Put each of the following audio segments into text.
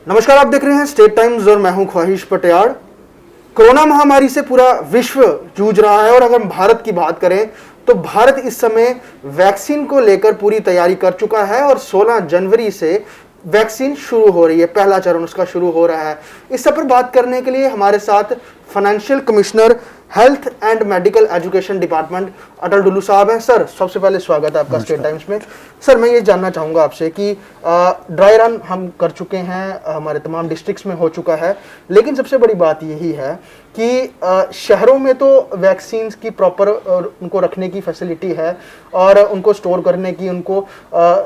नमस्कार, आप देख रहे हैं स्टेट टाइम्स और मैं हूं ख्वाहिश पटियाड़। कोरोना महामारी से पूरा विश्व जूझ रहा है और अगर भारत की बात करें तो भारत इस समय वैक्सीन को लेकर पूरी तैयारी कर चुका है और 16 जनवरी से वैक्सीन शुरू हो रही है, पहला चरण उसका शुरू हो रहा है। इस सब पर बात करने के लिए हमारे साथ financial commissioner health and medical education department Atal Dulloo साहब हैं। सर, सबसे पहले स्वागत है आपका स्टेट टाइम्स में। सर, मैं ये जानना चाहूँगा आपसे कि ड्राई रन हम कर चुके हैं, हमारे तमाम डिस्ट्रिक्ट्स में हो चुका है, लेकिन सबसे बड़ी बात यही है कि शहरों में तो वैक्सीन की प्रॉपर उनको रखने की फैसिलिटी है और उनको स्टोर करने की, उनको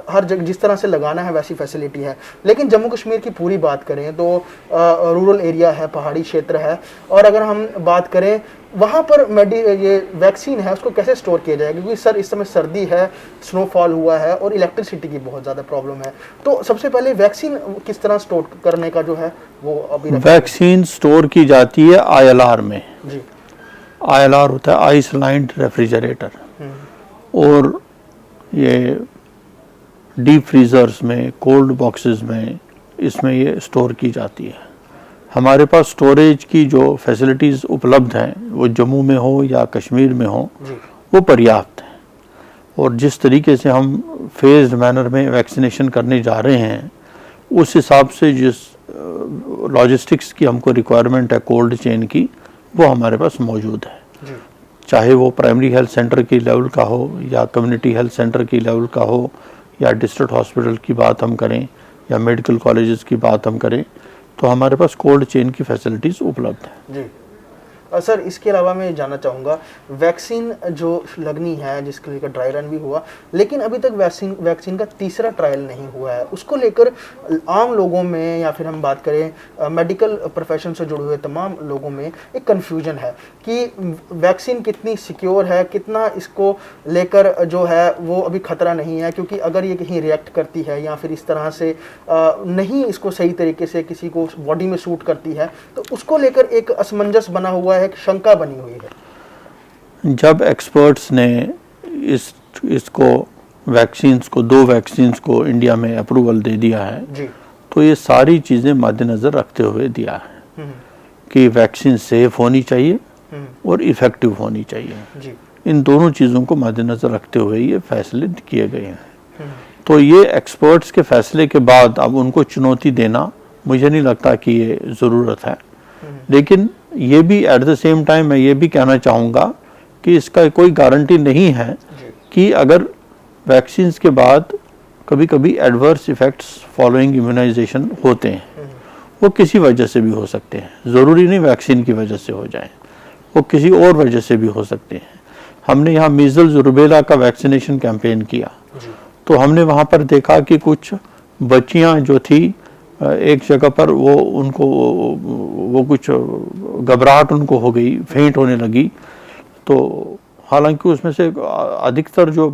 हर जगह जिस तरह से लगाना है वैसी फैसिलिटी है, लेकिन जम्मू कश्मीर की पूरी बात करें तो रूरल एरिया है, पहाड़ी क्षेत्र है, और अगर हम बात करें वहाँ पर ये वैक्सीन है उसको कैसे स्टोर किया जाएगा, क्योंकि सर इस समय सर्दी है, स्नोफॉल हुआ है और इलेक्ट्रिसिटी की बहुत ज़्यादा प्रॉब्लम है। तो सबसे पहले वैक्सीन किस तरह स्टोर करने का जो है वो अभी वैक्सीन स्टोर की जाती है ILR में जी। ILR होता है आइसलाइंड रेफ्रिजरेटर, और ये डीप फ्रीजर्स में, कोल्ड बॉक्सेस में, इसमें ये स्टोर की जाती है। हमारे पास स्टोरेज की जो फैसिलिटीज़ उपलब्ध हैं वो जम्मू में हो या कश्मीर में हो वो पर्याप्त है, और जिस तरीके से हम फेज्ड मैनर में वैक्सीनेशन करने जा रहे हैं उस हिसाब से जिस लॉजिस्टिक्स की हमको रिक्वायरमेंट है कोल्ड चेन की, वो हमारे पास मौजूद है। चाहे वो प्राइमरी हेल्थ सेंटर की लेवल का हो या कम्युनिटी हेल्थ सेंटर की लेवल का हो या डिस्ट्रिक्ट हॉस्पिटल की बात हम करें या मेडिकल कॉलेजेस की बात हम करें, तो हमारे पास कोल्ड चेन की फैसिलिटीज़ उपलब्ध है जी। सर, इसके अलावा मैं जानना चाहूँगा वैक्सीन जो लगनी है जिसके लेकर ड्राई रन भी हुआ, लेकिन अभी तक वैक्सीन का तीसरा ट्रायल नहीं हुआ है, उसको लेकर आम लोगों में या फिर हम बात करें मेडिकल प्रोफेशन से जुड़े हुए तमाम लोगों में एक कन्फ्यूजन है कि वैक्सीन कितनी सिक्योर है, कितना इसको लेकर जो है वो अभी खतरा नहीं है, क्योंकि अगर ये कहीं रिएक्ट करती है या फिर इस तरह से नहीं इसको सही तरीके से किसी को बॉडी में सूट करती है, तो उसको लेकर एक असमंजस बना हुआ है, एक शंका बनी हुई है। जब एक्सपर्ट्स ने इसको वैक्सीन्स को, 2 वैक्सीन्स को इंडिया में अप्रूवल दे दिया है जी। तो ये सारी चीज़ें मद्देनज़र रखते हुए दिया है कि वैक्सीन सेफ होनी चाहिए और इफ़ेक्टिव होनी चाहिए जी। इन दोनों चीज़ों को मद्देनज़र रखते हुए ये फैसले किए गए हैं। तो ये एक्सपर्ट्स के फैसले के बाद अब उनको चुनौती देना मुझे नहीं लगता कि ये ज़रूरत है, लेकिन ये भी एट द सेम टाइम मैं ये भी कहना चाहूँगा कि इसका कोई गारंटी नहीं है कि अगर वैक्सीन्स के बाद कभी कभी एडवर्स इफ़ेक्ट्स फॉलोइंग इम्यूनाइजेशन होते हैं, वो किसी वजह से भी हो सकते हैं, ज़रूरी नहीं वैक्सीन की वजह से हो जाए, वो किसी और वजह से भी हो सकते हैं। हमने यहाँ मीज़ल्स रुबेला का वैक्सीनेशन कैंपेन किया तो हमने वहाँ पर देखा कि कुछ बच्चियाँ जो थी एक जगह पर वो कुछ घबराहट उनको हो गई, फेंट होने लगी, तो हालांकि उसमें से अधिकतर जो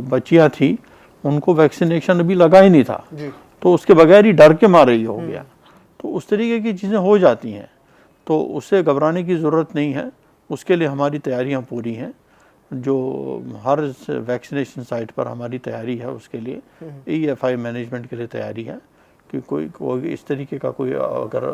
बच्चियां थी उनको वैक्सीनेशन अभी लगा ही नहीं था जी। तो उसके बगैर ही डर के मारे ही हो गया। तो उस तरीके की चीज़ें हो जाती हैं, तो उससे घबराने की ज़रूरत नहीं है, उसके लिए हमारी तैयारियां पूरी हैं। जो हर वैक्सीनेशन साइट पर हमारी तैयारी है उसके लिए EFI मैनेजमेंट के लिए तैयारी है कि कोई इस तरीके का कोई अगर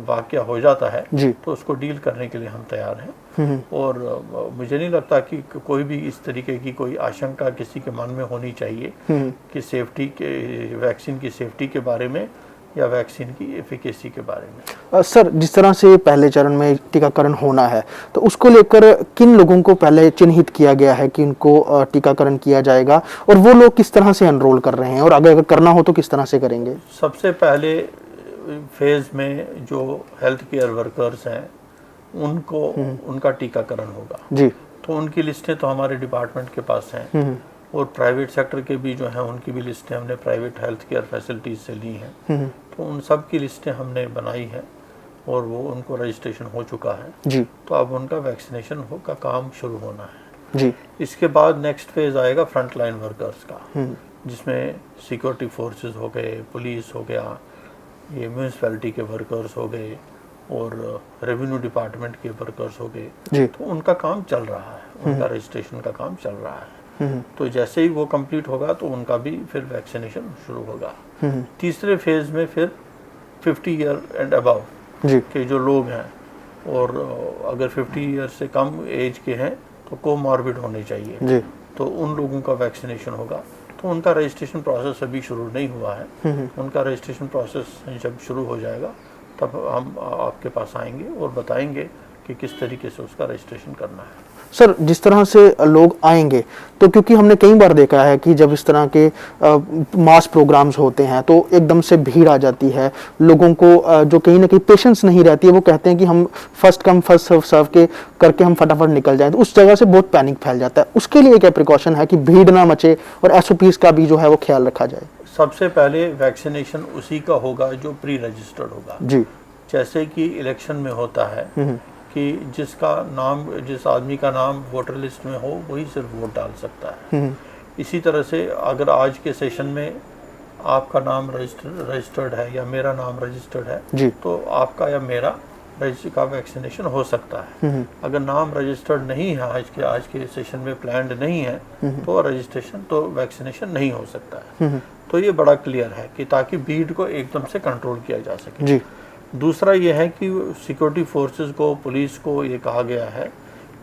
वाकया हो जाता है तो उसको डील करने के लिए हम तैयार हैं। और मुझे नहीं लगता कि कोई भी इस तरीके की कोई आशंका किसी के मन में होनी चाहिए कि सेफ्टी के, वैक्सीन की सेफ्टी के बारे में या वैक्सीन की एफिकेसी के बारे में। सर, जिस तरह से पहले चरण में टीकाकरण होना है तो उसको लेकर किन लोगों को पहले चिन्हित किया गया है कि उनको टीकाकरण किया जाएगा, और वो लोग किस तरह से एनरोल कर रहे हैं, और अगर करना हो तो किस तरह से करेंगे? सबसे पहले फेज में जो हेल्थ केयर वर्कर्स हैं उनको उनका टीकाकरण होगा जी। तो उनकी लिस्टें तो हमारे डिपार्टमेंट के पास हैं, और प्राइवेट सेक्टर के भी जो हैं उनकी भी लिस्टें हमने प्राइवेट हेल्थ केयर फैसिलिटीज़ से ली हैं, तो उन सब की लिस्टें हमने बनाई हैं और वो उनको रजिस्ट्रेशन हो चुका है जी। तो अब उनका वैक्सीनेशन का काम शुरू होना है जी। इसके बाद नेक्स्ट फेज आएगा फ्रंट लाइन वर्कर्स का, जिसमें सिक्योरिटी फोर्सेस हो गए, पुलिस हो गया, ये म्यूनिसिपैलिटी के वर्कर्स हो गए और रेवेन्यू डिपार्टमेंट के वर्कर्स हो गए, तो उनका काम चल रहा है, उनका रजिस्ट्रेशन का काम चल रहा है। तो जैसे ही वो कंप्लीट होगा तो उनका भी फिर वैक्सीनेशन शुरू होगा। तीसरे फेज में फिर 50 ईयर एंड अबव जी के जो लोग हैं, और अगर 50 ईयर से कम एज के हैं तो कोमॉर्बिड होने चाहिए, जी तो उन लोगों का वैक्सीनेशन होगा। तो उनका रजिस्ट्रेशन प्रोसेस अभी शुरू नहीं हुआ है। उनका रजिस्ट्रेशन प्रोसेस जब शुरू हो जाएगा तब हम आपके पास आएंगे और बताएंगे कि किस तरीके से उसका रजिस्ट्रेशन करना है। सर, जिस तरह से लोग आएंगे, तो क्योंकि हमने कई बार देखा है कि जब इस तरह के मास प्रोग्राम्स होते हैं तो एकदम से भीड़ आ जाती है, लोगों को जो कहीं ना कहीं पेशेंस नहीं रहती है, वो कहते हैं कि हम फर्स्ट कम फर्स्ट सर्व के करके हम फटाफट निकल जाएं, तो उस जगह से बहुत पैनिक फैल जाता है। उसके लिए क्या प्रिकॉशन है कि भीड़ ना मचे और एसओपीज का भी जो है वो ख्याल रखा जाए? सबसे पहले वैक्सीनेशन उसी का होगा जो प्री रजिस्टर्ड होगा। जी, जैसे कि इलेक्शन में होता है कि जिसका नाम, जिस आदमी का नाम वोटर लिस्ट में हो वही सिर्फ वोट डाल सकता है। इसी तरह से अगर आज के सेशन में आपका नाम रजिस्टर्ड है या मेरा नाम रजिस्टर्ड है जी, तो आपका या मेरा रजिस्टर का वैक्सीनेशन हो सकता है। अगर नाम रजिस्टर्ड नहीं है, आज के सेशन में प्लान्ड नहीं है, तो रजिस्ट्रेशन तो वैक्सीनेशन नहीं हो सकता है। तो ये बड़ा क्लियर है कि ताकि भीड़ को एकदम से कंट्रोल किया जा सके। जी, दूसरा ये है कि सिक्योरिटी फोर्सेस को, पुलिस को ये कहा गया है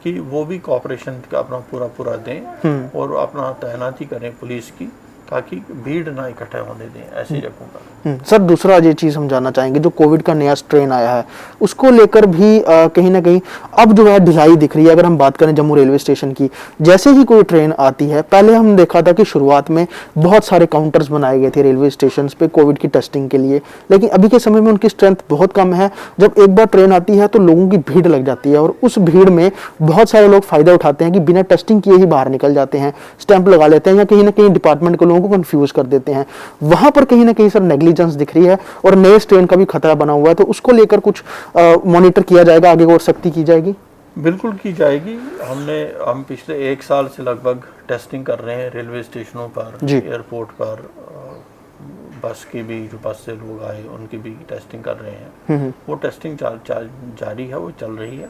कि वो भी कॉपरेशन का अपना पूरा दें और अपना तैनाती करें पुलिस की, ताकि भीड़ ना इकट्ठा होने दें ऐसी जगहों पर। सर, दूसरा ये चीज़ हम जानना चाहेंगे, जो कोविड का नया स्ट्रेन आया है उसको लेकर भी कहीं ना कहीं अब जो है ढिलाई दिख रही है। अगर हम बात करें जम्मू रेलवे स्टेशन की, जैसे ही कोई ट्रेन आती है, पहले हम देखा था कि शुरुआत में बहुत सारे काउंटर्स बनाए गए थे रेलवे स्टेशन पे कोविड की टेस्टिंग के लिए, लेकिन अभी के समय में उनकी स्ट्रेंथ बहुत कम है। जब एक बार ट्रेन आती है तो लोगों की भीड़ लग जाती है और उस भीड़ में बहुत सारे लोग फायदा उठाते हैं कि बिना टेस्टिंग किए ही बाहर निकल जाते हैं, स्टैंप लगा लेते हैं या कहीं ना कहीं डिपार्टमेंट के लोगों को कंफ्यूज कर देते हैं। वहां पर कहीं ना कहीं सर नेग्लिजेंस दिख रही है और नए स्ट्रेन का भी खतरा बना हुआ है, तो उसको लेकर कुछ मॉनिटर किया जाएगा, आगे और सख्ती की जाएगी? बिल्कुल की जाएगी। हम पिछले 1 साल से लगभग टेस्टिंग कर रहे हैं रेलवे स्टेशनों पर, एयरपोर्ट पर, बस की भी, जो बस से लोग आए उनकी भी टेस्टिंग कर रहे हैं। वो टेस्टिंग जारी है, वो चल रही है।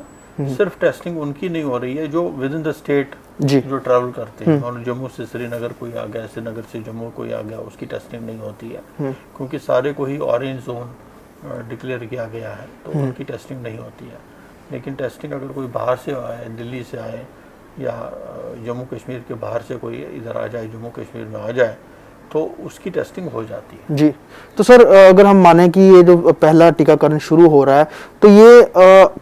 सिर्फ टेस्टिंग उनकी नहीं हो रही है जो विद इन द स्टेट जो ट्रैवल करते हैं। मान लो जम्मू से श्रीनगर कोई आ गया, श्रीनगर से जम्मू कोई आ गया, उसकी टेस्टिंग नहीं होती है क्योंकि सारे को ही ऑरेंज जोन डिक्लेयर किया गया है, तो उनकी टेस्टिंग नहीं होती है। लेकिन टेस्टिंग अगर कोई बाहर से आए, दिल्ली से आए या जम्मू कश्मीर के बाहर से कोई इधर आ जाए, जम्मू कश्मीर में आ जाए, तो उसकी टेस्टिंग हो जाती है। जी, तो सर अगर हम माने कि ये जो पहला टीकाकरण शुरू हो रहा है, तो ये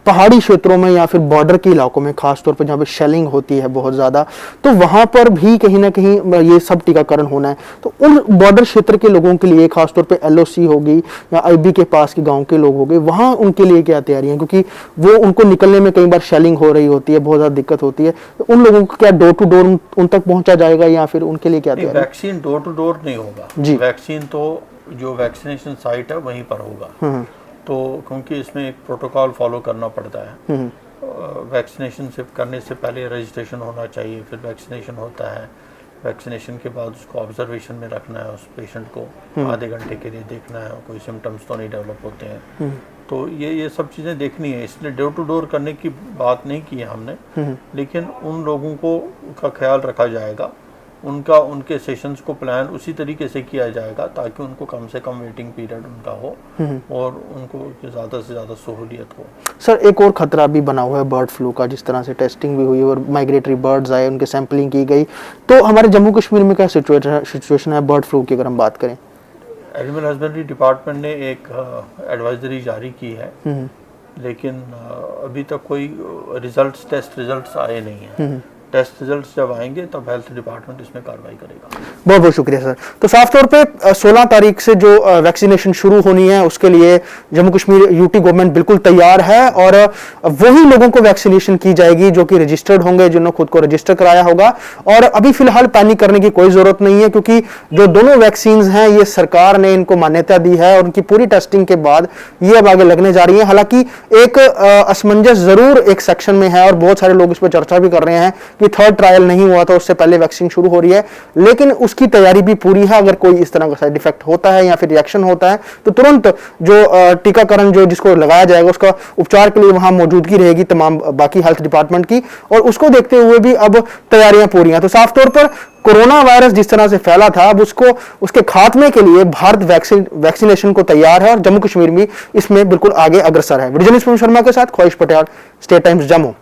पहाड़ी क्षेत्रों में या फिर बॉर्डर के इलाकों में, खासतौर पर जहाँ पे शेलिंग होती है बहुत ज़्यादा, तो वहाँ पर भी कहीं ना कहीं ये सब टीकाकरण होना है। तो उन बॉर्डर क्षेत्र के लोगों के लिए, खासतौर पे LOC होगी या IB के पास के गाँव के लोग हो गए, वहाँ उनके लिए क्या तैयारी है? क्योंकि वो उनको निकलने में कई बार शेलिंग हो रही होती है, बहुत ज़्यादा दिक्कत होती है, तो उन लोगों को क्या डोर टू डोर उन तक पहुँचा जाएगा या फिर उनके लिए क्या तैयारी? वैक्सीन डोर टू डोर नहीं होगा जी, वैक्सीन तो जो वैक्सीनेशन साइट है वहीं पर होगा। तो क्योंकि इसमें एक प्रोटोकॉल फॉलो करना पड़ता है। वैक्सीनेशन से करने से पहले रजिस्ट्रेशन होना चाहिए, फिर वैक्सीनेशन होता है, वैक्सीनेशन के बाद उसको ऑब्जर्वेशन में रखना है, उस पेशेंट को आधे घंटे के लिए देखना है, कोई सिम्टम्स तो नहीं डेवलप होते हैं। तो ये सब चीज़ें देखनी है, इसलिए डोर टू डोर करने की बात नहीं की है हमने, लेकिन उन लोगों को का ख्याल रखा जाएगा, उनके सेशंस को प्लान उसी तरीके से किया जाएगा ताकि उनको कम से कम वेटिंग पीरियड उनका हो और उनको ज़्यादा से ज़्यादा सहूलियत हो। सर, एक और खतरा भी बना हुआ है बर्ड फ्लू का, जिस तरह से टेस्टिंग भी हुई और माइग्रेटरी बर्ड्स आए, उनके सैंपलिंग की गई, तो हमारे जम्मू कश्मीर में क्या सिचुएशन है बर्ड फ्लू की अगर हम बात करें? एनिमल हस्बेंड्री डिपार्टमेंट ने एक एडवाइजरी जारी की है, लेकिन अभी तक कोई टेस्ट रिजल्ट्स आए नहीं हैं। टेस्ट रिजल्ट्स जब आएंगे तब हेल्थ डिपार्टमेंट इसमें कार्रवाई करेगा। बहुत बहुत शुक्रिया सर। तो साफ तौर पे 16 तारीख से जो वैक्सीनेशन शुरू होनी है उसके लिए जम्मू कश्मीर यूटी गवर्नमेंट बिल्कुल तैयार है और वही लोगों को वैक्सीनेशन की जाएगी जो कि रजिस्टर्ड होंगे, जिन्होंने खुद को रजिस्टर कराया होगा। और अभी फिलहाल पैनिक करने की कोई जरूरत नहीं है क्योंकि जो दोनों वैक्सीन हैं ये सरकार ने इनको मान्यता दी है और उनकी पूरी टेस्टिंग के बाद ये अब आगे लगने जा रही है। हालांकि एक असमंजस जरूर एक सेक्शन में है और बहुत सारे लोग इस पर चर्चा भी कर रहे हैं कि थर्ड ट्रायल नहीं हुआ था, उससे पहले वैक्सीन शुरू हो रही है, लेकिन उसकी तैयारी भी पूरी है। अगर कोई इस तरह का साइड इफेक्ट होता है या फिर रिएक्शन होता है तो तुरंत जो टीकाकरण जो जिसको लगाया जाएगा उसका उपचार के लिए वहां मौजूदगी रहेगी तमाम बाकी हेल्थ डिपार्टमेंट की, और उसको देखते हुए भी अब तैयारियां पूरी हैं। तो साफ तौर पर कोरोना वायरस जिस तरह से फैला था, अब उसके खात्मे के लिए भारत वैक्सीनेशन को तैयार है और जम्मू कश्मीर भी इसमें बिल्कुल आगे अग्रसर है। वीडियो जर्नलिस्ट शर्मा के साथ ख्वाहिश पटेल, स्टेट टाइम्स जम्मू।